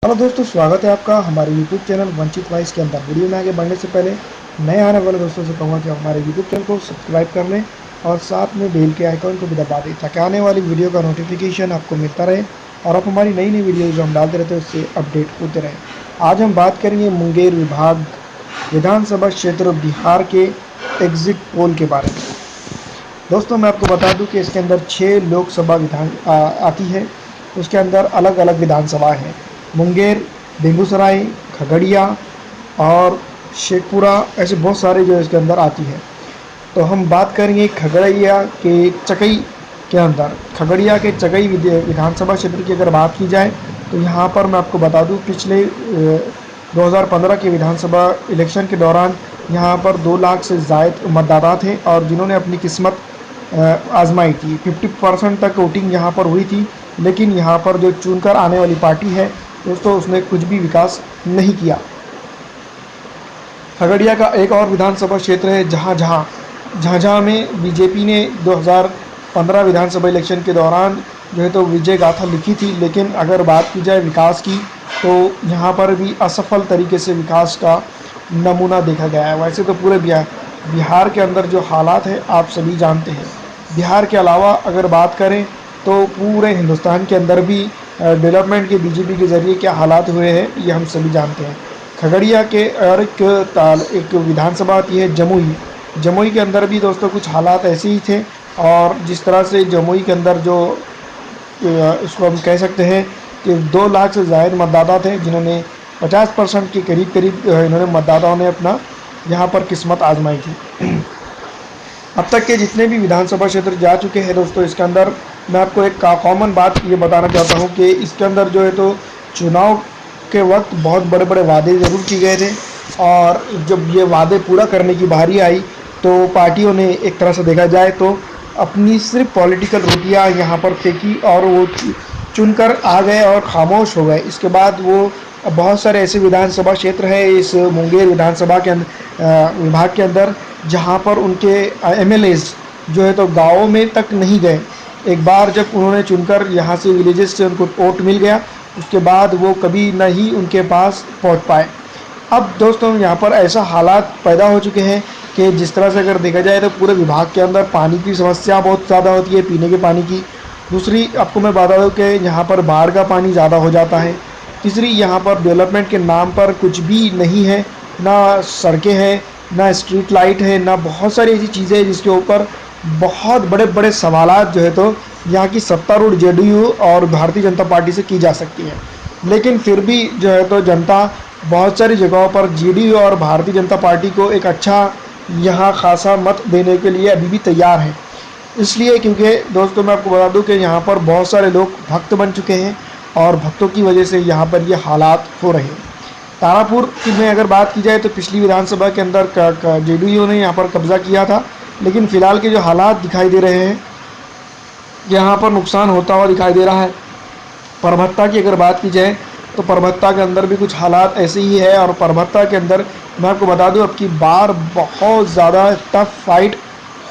Hello दोस्तों, स्वागत है आपका हमारे यूट्यूब चैनल वंचित वॉइस के अंदर। वीडियो में आगे बढ़ने से पहले नए आने वाले दोस्तों से कहूँगा कि हमारे यूट्यूब चैनल को सब्सक्राइब कर लें और साथ में बेल के आइकॉन को भी दबा दें ताकि आने वाली वीडियो का नोटिफिकेशन आपको मिलता रहे और आप हमारी नई नई वीडियो जो हम डालते रहते हैं उससे अपडेट होते रहें। आज हम बात करेंगे मुंगेर विभाग विधानसभा क्षेत्र बिहार के एग्जिट पोल के बारे में। दोस्तों, मैं आपको बता दूं कि इसके अंदर 6 लोकसभा आती है। उसके अंदर अलग अलग विधानसभा हैं। मुंगेर, बेगूसराय, खगड़िया और शेखपुरा, ऐसे बहुत सारे जो इसके अंदर आती है। तो हम बात करेंगे खगड़िया के चकई के अंदर। खगड़िया के चकई विधानसभा क्षेत्र की अगर बात की जाए तो यहाँ पर मैं आपको बता दूं पिछले 2015 के विधानसभा इलेक्शन के दौरान यहाँ पर 2 लाख से ज़ायद मतदाता थे और जिन्होंने अपनी किस्मत आजमाई थी। 50% तक वोटिंग यहाँ पर हुई थी, लेकिन यहाँ पर जो चुनकर आने वाली पार्टी है दोस्तों उसने कुछ भी विकास नहीं किया। खगड़िया का एक और विधानसभा क्षेत्र है जहाँ में बीजेपी ने 2015 विधानसभा इलेक्शन के दौरान जो है तो विजय गाथा लिखी थी, लेकिन अगर बात की जाए विकास की तो यहाँ पर भी असफल तरीके से विकास का नमूना देखा गया है। वैसे तो पूरे बिहार के अंदर जो हालात है आप सभी जानते हैं। बिहार के अलावा अगर बात करें तो पूरे हिंदुस्तान के अंदर भी डेवलपमेंट के बीजेपी के ज़रिए क्या हालात हुए हैं ये हम सभी जानते हैं। खगड़िया के और एक विधानसभा आती है जमुई के अंदर भी दोस्तों कुछ हालात ऐसे ही थे। और जिस तरह से जमुई के अंदर जो इसको हम कह सकते हैं कि 2 लाख से ज़ायद मतदाता थे, जिन्होंने 50% के करीब इन्होंने मतदाताओं ने अपना यहाँ पर किस्मत आजमाई थी। अब तक के जितने भी विधानसभा क्षेत्र जा चुके हैं दोस्तों, इसके अंदर मैं आपको एक कॉमन बात ये बताना चाहता हूँ कि इसके अंदर जो है तो चुनाव के वक्त बहुत बड़े बड़े वादे ज़रूर किए गए थे और जब ये वादे पूरा करने की बारी आई तो पार्टियों ने एक तरह से देखा जाए तो अपनी सिर्फ पॉलिटिकल रोटियाँ यहाँ पर फेंकी और वो चुनकर आ गए और खामोश हो गए। इसके बाद वो बहुत सारे ऐसे विधानसभा क्षेत्र हैं इस मुंगेर विधानसभा के विभाग के अंदर जहाँ पर उनके एमएलएज जो है तो गाँव में तक नहीं गए। एक बार जब उन्होंने चुनकर यहाँ से विलेजेस से उनको वोट मिल गया, उसके बाद वो कभी न ही उनके पास पहुँच पाए। अब दोस्तों यहाँ पर ऐसा हालात पैदा हो चुके हैं कि जिस तरह से अगर देखा जाए तो पूरे विभाग के अंदर पानी की समस्या बहुत ज़्यादा होती है, पीने के पानी की। दूसरी आपको मैं बता दूँ कि यहाँ पर बाढ़ का पानी ज़्यादा हो जाता है। तीसरी, यहाँ पर डेवलपमेंट के नाम पर कुछ भी नहीं है, ना सड़कें हैं, ना स्ट्रीट लाइट है, ना बहुत सारी ऐसी चीज़ें हैं जिसके ऊपर बहुत बड़े बड़े सवालात जो है तो यहाँ की सत्तारूढ़ जेडीयू और भारतीय जनता पार्टी से की जा सकती है। लेकिन फिर भी जो है तो जनता बहुत सारी जगहों पर जेडीयू और भारतीय जनता पार्टी को एक अच्छा यहाँ खासा मत देने के लिए अभी भी तैयार है। इसलिए क्योंकि दोस्तों मैं आपको बता दूं कि यहाँ पर बहुत सारे लोग भक्त बन चुके हैं और भक्तों की वजह से यहाँ पर ये हालात हो रहे हैं। तारापुर की में अगर बात की जाए तो पिछली विधानसभा के अंदर जेडीयू ने यहाँ पर कब्जा किया था, लेकिन फ़िलहाल के जो हालात दिखाई दे रहे हैं यहाँ पर नुकसान होता हुआ दिखाई दे रहा है। परभत्ता की अगर बात की जाए तो परभत्ता के अंदर भी कुछ हालात ऐसे ही है और परभत्ता के अंदर मैं आपको बता दूं अब की बार बहुत ज़्यादा टफ फाइट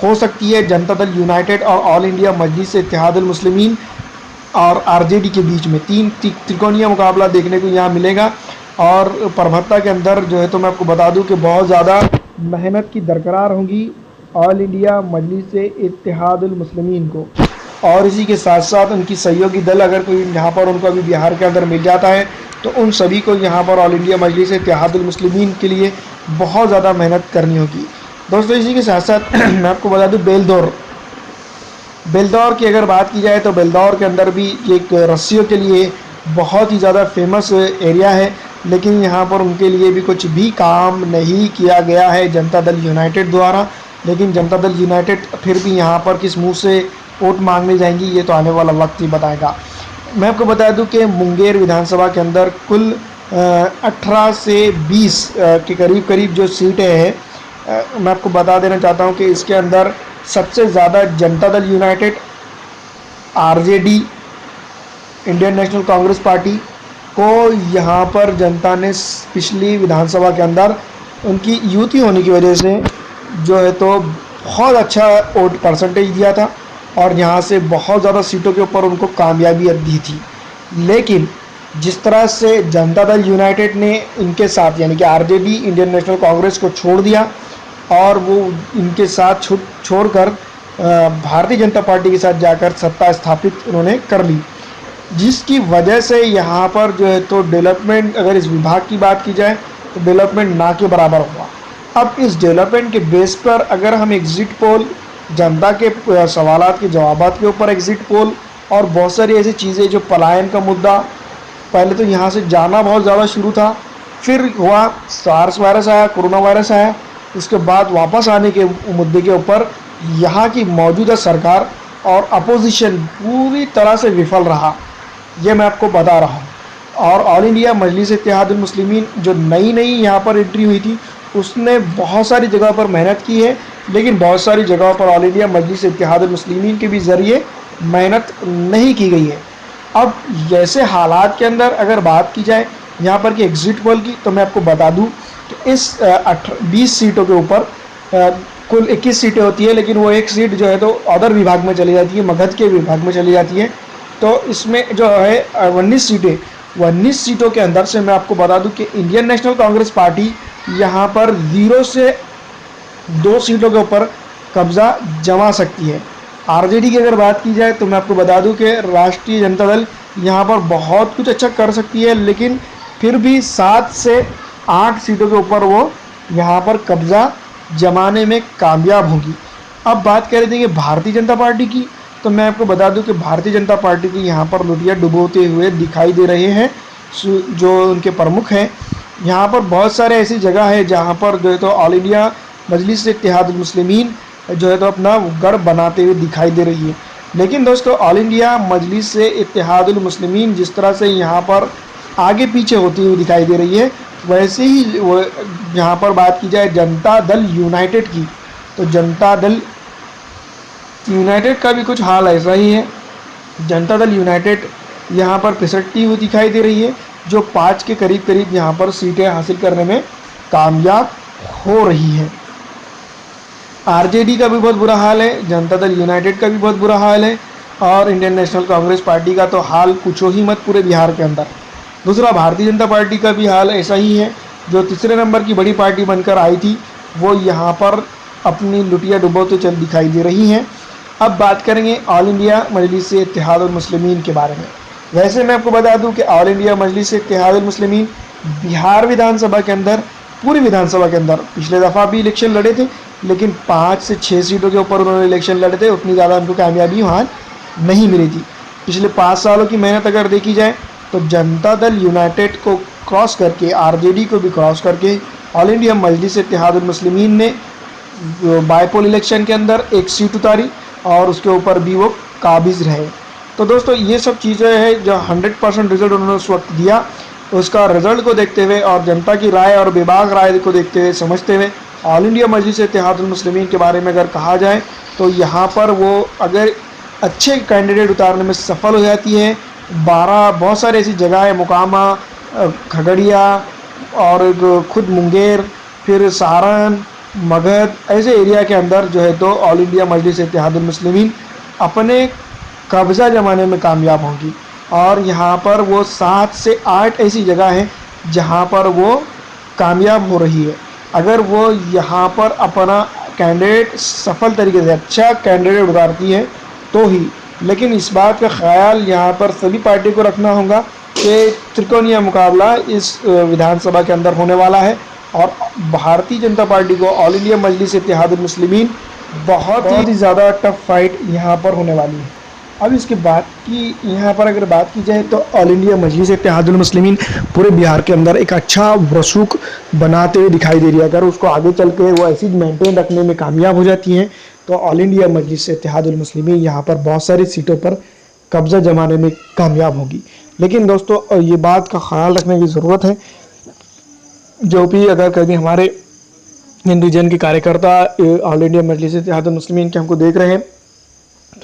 हो सकती है जनता दल यूनाइटेड और ऑल इंडिया मजलिस इत्तेहादुल मुस्लिमीन और आरजेडी के बीच में। त्रिकोणीय मुकाबला देखने को यहाँ मिलेगा और परभत्ता के अंदर जो है तो मैं आपको बता दूं कि बहुत ज़्यादा मेहनत की दरकार होगी ऑल इंडिया मजलिस इत्तेहादुल मुस्लिमीन को। और इसी के साथ साथ उनकी सहयोगी दल अगर कोई यहाँ पर उनको अभी बिहार के अंदर मिल जाता है तो उन सभी को यहाँ पर ऑल इंडिया मजलिस इत्तेहादुल मुस्लिमीन के लिए बहुत ज़्यादा मेहनत करनी होगी। दोस्तों इसी के साथ साथ मैं आपको बता दूं बेलदौर की अगर बात की जाए तो बेलदौर के अंदर भी एक रस्सियों के लिए बहुत ही ज़्यादा फेमस एरिया है, लेकिन यहाँ पर उनके लिए भी कुछ भी काम नहीं किया गया है जनता दल यूनाइटेड द्वारा। लेकिन जनता दल यूनाइटेड फिर भी यहाँ पर किस मुँह से वोट मांगने जाएंगी ये तो आने वाला वक्त ही बताएगा। मैं आपको बता दूं कि मुंगेर विधानसभा के अंदर कुल 18 से 20 के करीब जो सीटें हैं। मैं आपको बता देना चाहता हूं कि इसके अंदर सबसे ज़्यादा Janata Dal United, RJD, Indian national Congress party को यहाँ पर जनता ने पिछली विधानसभा के अंदर उनकी यूती होने की वजह से जो है तो बहुत अच्छा वोट परसेंटेज दिया था और यहाँ से बहुत ज़्यादा सीटों के ऊपर उनको कामयाबी दी थी। लेकिन जिस तरह से जनता दल यूनाइटेड ने इनके साथ यानी कि आरजेडी इंडियन नेशनल कांग्रेस को छोड़ दिया और वो इनके साथ छोड़कर भारतीय जनता पार्टी के साथ जाकर सत्ता स्थापित उन्होंने कर ली, जिसकी वजह से यहाँ पर जो है तो डेवलपमेंट, अगर इस विभाग की बात की जाए तो डेवलपमेंट ना के बराबर हुआ। अब इस डेवलपमेंट के बेस पर अगर हम एग्जिट पोल, जनता के सवालात के जवाबात के ऊपर एग्जिट पोल और बहुत सारी ऐसी चीज़ें, जो पलायन का मुद्दा, पहले तो यहाँ से जाना बहुत ज़्यादा शुरू था, फिर हुआ सार्स वायरस आया, कोरोना वायरस आया, उसके बाद वापस आने के मुद्दे के ऊपर यहाँ की मौजूदा सरकार और अपोजिशन पूरी तरह से विफल रहा, ये मैं आपको बता रहा हूँ। और ऑल इंडिया मजलिस इत्तेहादुल मुस्लिमीन जो नई यहाँ पर एंट्री हुई थी, उसने बहुत सारी जगह पर मेहनत की है, लेकिन बहुत सारी जगहों पर ऑल इंडिया मजलिस इत्तेहादुल मुस्लिमीन के भी ज़रिए मेहनत नहीं की गई है। अब जैसे हालात के अंदर अगर बात की जाए यहाँ पर कि एग्जिट पोल की, तो मैं आपको बता दूँ कि इस 20 सीटों के ऊपर कुल 21 सीटें होती है, लेकिन वो एक सीट जो है तो अदर विभाग में चली जाती है, मगध के विभाग में चली जाती है। तो इसमें जो है 19 सीटों के अंदर से मैं आपको बता दूं कि इंडियन नेशनल कांग्रेस पार्टी यहाँ पर 0 से 2 सीटों के ऊपर कब्जा जमा सकती है। आरजेडी की अगर बात की जाए तो मैं आपको बता दूं कि राष्ट्रीय जनता दल यहाँ पर बहुत कुछ अच्छा कर सकती है, लेकिन फिर भी 7 से 8 सीटों के ऊपर वो यहाँ पर कब्जा जमाने में कामयाब होगी। अब बात कर रहे थे कि भारतीय जनता पार्टी की, तो मैं आपको बता दूं कि भारतीय जनता पार्टी की यहाँ पर लुटिया डुबोते हुए दिखाई दे रहे हैं जो उनके प्रमुख हैं। यहाँ पर बहुत सारे ऐसी जगह है जहाँ पर जो है तो ऑल इंडिया मजलिस इत्तेहादुल मुस्लिमीन जो है तो अपना गढ़ बनाते हुए दिखाई दे रही है। लेकिन दोस्तों, ऑल इंडिया मजलिस इत्तेहादुल मुस्लिमीन जिस तरह से यहाँ पर आगे पीछे होती हुई दिखाई दे रही है, वैसे ही वो यहाँ पर बात की जाए जनता दल यूनाइटेड की, तो जनता दल यूनाइटेड का भी कुछ हाल ऐसा ही है। जनता दल यूनाइटेड यहाँ पर फिसलती हुई दिखाई दे रही है, जो 5 के करीब यहाँ पर सीटें हासिल करने में कामयाब हो रही है। आरजेडी का भी बहुत बुरा हाल है, जनता दल यूनाइटेड का भी बहुत बुरा हाल है, और इंडियन नेशनल कांग्रेस पार्टी का तो हाल पूछो ही मत पूरे बिहार के अंदर। दूसरा, भारतीय जनता पार्टी का भी हाल ऐसा ही है, जो तीसरे नंबर की बड़ी पार्टी बनकर आई थी, वो यहाँ पर अपनी लुटिया डुबोते चल दिखाई दे रही हैं। अब बात करेंगे ऑल इंडिया मजलिस इत्तेहादुल मुस्लिमीन के बारे में। वैसे मैं आपको बता दूं कि ऑल इंडिया मजलिस इत्तेहादुल मुस्लिमीन बिहार विधानसभा के अंदर, पूरी विधानसभा के अंदर पिछले दफ़ा भी इलेक्शन लड़े थे, लेकिन 5 से 6 सीटों के ऊपर उन्होंने इलेक्शन लड़े थे, उतनी ज़्यादा उनको कामयाबी वहाँ नहीं मिली थी। पिछले 5 सालों की मेहनत अगर देखी जाए तो जनता दल यूनाइटेड को क्रॉस करके, आरजेडी को भी क्रॉस करके ऑल इंडिया मजलिस इत्तेहादुल मुस्लिमीन ने बाईपोल इलेक्शन के अंदर एक सीट उतारी और उसके ऊपर भी वो काबिज रहे। तो दोस्तों, ये सब चीज़ें हैं जो 100% रिजल्ट उन्होंने उस वक्त दिया, उसका रिजल्ट को देखते हुए और जनता की राय और बेबाक राय को देखते हुए, समझते हुए, ऑल इंडिया मजलिस इत्तेहादुल मुस्लिमीन के बारे में अगर कहा जाए तो यहाँ पर वो अगर अच्छे कैंडिडेट उतारने में सफल हो जाती है। 12 बहुत सारी ऐसी जगह है, मुकामा, खगड़िया और खुद मुंगेर, फिर सारण, मगध, ऐसे एरिया के अंदर जो है तो ऑल इंडिया मजलिस इत्तेहादुल मुस्लिमीन अपने कब्ज़ा जमाने में कामयाब होंगी। और यहाँ पर वो 7 से 8 ऐसी जगह हैं जहाँ पर वो कामयाब हो रही है। अगर वो यहाँ पर अपना कैंडिडेट सफल तरीके से, अच्छा कैंडिडेट उतारती है तो ही। लेकिन इस बात का ख्याल यहाँ पर सभी पार्टी को रखना होगा कि त्रिकोणीय मुकाबला इस विधानसभा के अंदर होने वाला है, और भारतीय जनता पार्टी को ऑल इंडिया मजलिस इत्तेहादुल मुस्लिमीन बहुत ही ज़्यादा टफ फाइट यहाँ पर होने वाली है। अब इसके बाद की यहाँ पर अगर बात की जाए तो ऑल इंडिया मजलिस इत्तेहादुल मुस्लिमीन पूरे बिहार के अंदर एक अच्छा रसूख बनाते हुए दिखाई दे रही है। अगर उसको आगे चल के वो ऐसी मेंटेन रखने में कामयाब हो जाती हैं तो ऑल इंडिया मजलिस इत्तेहादुल मुस्लिमीन यहाँ पर बहुत सारी सीटों पर कब्जा जमाने में कामयाब होगी। लेकिन दोस्तों, ये बात का ख्याल रखने की ज़रूरत है, जो भी अगर कभी हमारे हिंदू जन के कार्यकर्ता ऑल इंडिया मजलिस इत्तेहादुल मुस्लिमीन के हमको देख रहे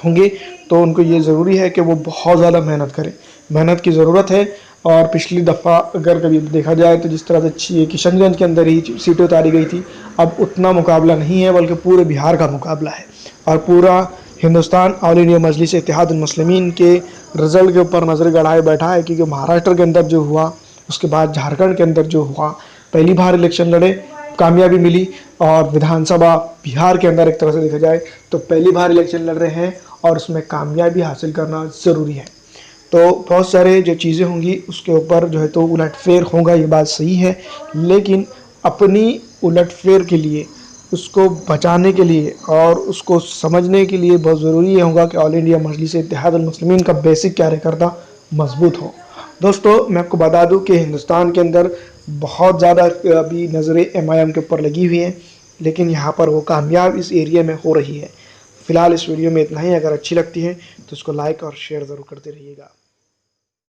होंगे तो उनको ये ज़रूरी है कि वो बहुत ज़्यादा मेहनत करें। मेहनत की ज़रूरत है। और पिछली दफ़ा अगर कभी देखा जाए तो जिस तरह से किशनगंज के अंदर ही सीटें उतारी गई थी, अब उतना मुकाबला नहीं है, बल्कि पूरे बिहार का मुकाबला है और पूरा हिंदुस्तान ऑल इंडिया मजलिस इत्तेहादुल मुस्लिमीन के रिज़ल्ट के ऊपर नज़र गड़ाए बैठा है, क्योंकि महाराष्ट्र के अंदर जो हुआ, उसके बाद झारखंड के अंदर जो हुआ, पहली बार इलेक्शन लड़े, कामयाबी मिली। और विधानसभा बिहार के अंदर एक तरह से देखा जाए तो पहली बार इलेक्शन लड़ रहे हैं और उसमें कामयाबी हासिल करना ज़रूरी है। तो बहुत सारे जो चीज़ें होंगी उसके ऊपर जो है तो उलटफेर होगा, ये बात सही है, लेकिन अपनी उलटफेर के लिए, उसको बचाने के लिए और उसको समझने के लिए बहुत ज़रूरी ये होगा कि ऑल इंडिया मजलिस इत्तेहादुल मुस्लिमीन का बेसिक कार्यकर्ता मजबूत हो। दोस्तों, मैं आपको बता दूं कि हिंदुस्तान के अंदर बहुत ज़्यादा अभी नज़रें MIM के ऊपर लगी हुई हैं, लेकिन यहाँ पर वो कामयाब इस एरिया में हो रही है। फ़िलहाल इस वीडियो में इतना ही। अगर अच्छी लगती है तो इसको लाइक और शेयर ज़रूर करते रहिएगा।